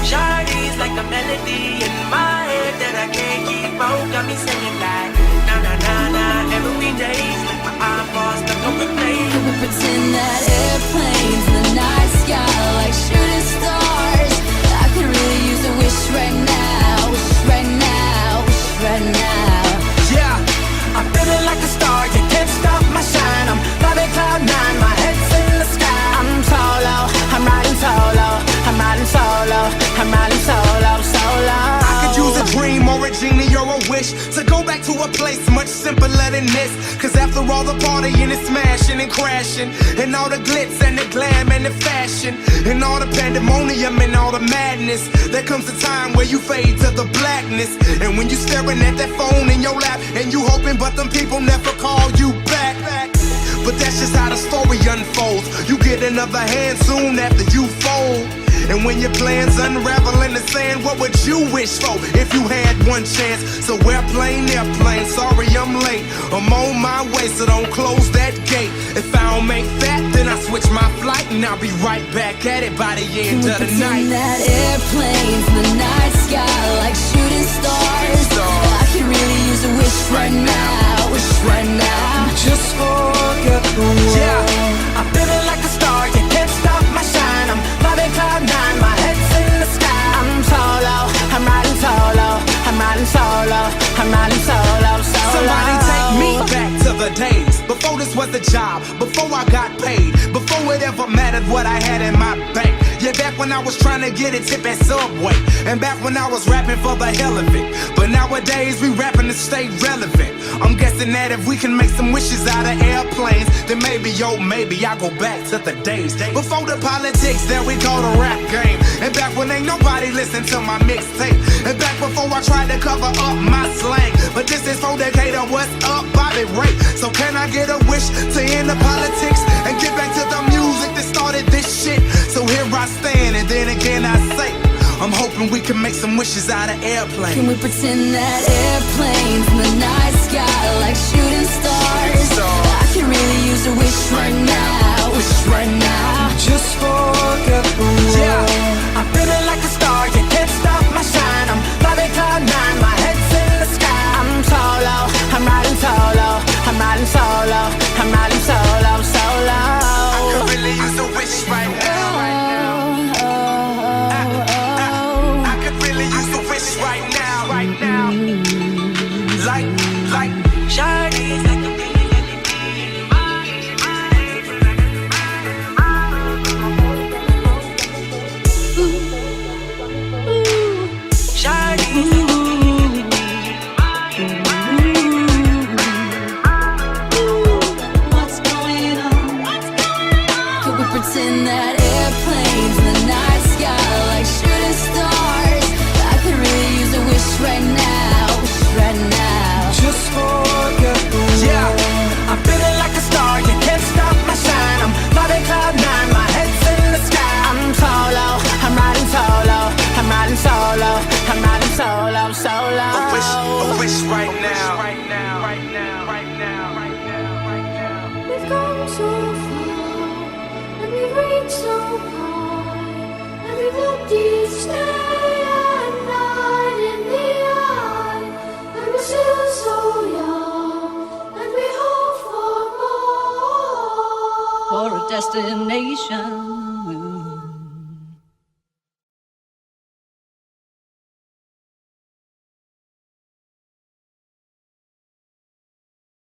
Shawty's like a melody in my head that I can't keep on. Got me singing like na na na na every day's like my iPod stuck on replay. We pretend that airplanes in the night sky are like shooting stars. I could really use a wish right now, wish right now, wish right now. Yeah, I'm feeling like a star. You can't stop my shine. I'm flying cloud nine. My head's in the sky. I'm solo. I'm riding solo. I'm riding solo. I'm riding solo, solo. I could use a dream or a genie or a wish to go back to a place much simpler than this. Cause after all the partying and smashing and crashing, and all the glitz and the glam and the fashion, and all the pandemonium and all the madness, there comes a time where you fade to the blackness. And when you staring at that phone in your lap, and you hoping but them people never call you back. But that's just how the story unfolds. You get another hand soon after you fold. And when your plans unravel in the sand, what would you wish for if you had one chance? So airplane, sorry I'm late. I'm on my way, so don't close that gate. If I don't make that, then I switch my flight, and I'll be right back at it by the end of the night. That airplanes in the night sky like shooting stars. I could really use a wish right now, wish right now. Just forget the world. Yeah, I'm feeling like a star. You can't stop my shine. I'm flying cloud nine. My head's in the sky. I'm solo. I'm riding solo. I'm riding solo. I'm riding solo, solo. Somebody take me back to the days before this was a job, before I got paid, before it ever mattered what I had in my bank. Yeah, back when I was trying to get a tip at Subway, and back when I was rapping for the hell of it. But nowadays we rapping to stay relevant. I'm guessing that if we can make some wishes out of airplanes, then maybe, yo, maybe I go back to the days before the politics that we call the rap game. And back when ain't nobody listened to my mixtape. And back before I tried to cover up my slang. But this is for Decatur, what's up, Bobby Ray? So can I get a wish to end the politics and get back to the music that started this shit? So here I stand, and then again I say, I'm hoping we can make some wishes out of airplanes. Can we pretend that airplanes in the night sky are like shooting stars? I could really use a wish right now, wish right now. Just forget the world. Yeah, I'm feeling like a star. You can't stop my shine. I'm flying cloud nine. My head's in the sky. I'm solo. I'm riding solo. I'm riding solo. I'm riding solo, solo. I could really use a wish right now. I could really use a wish right now. Like Shawty's like a pretend that airplanes in the night sky are like shooting stars. I could really use a wish right now, wish right now. Just forget the world. Yeah, I'm feeling like a star. You can't stop my shine. I'm flying cloud nine. My head's in the sky. I'm solo. I'm riding solo. I'm riding solo. I'm riding solo, solo. A wish right now. We've come so far, and we've reached so high, and we've looked each day and night in the eye, and we're still so young, and we hope for more. For a destination.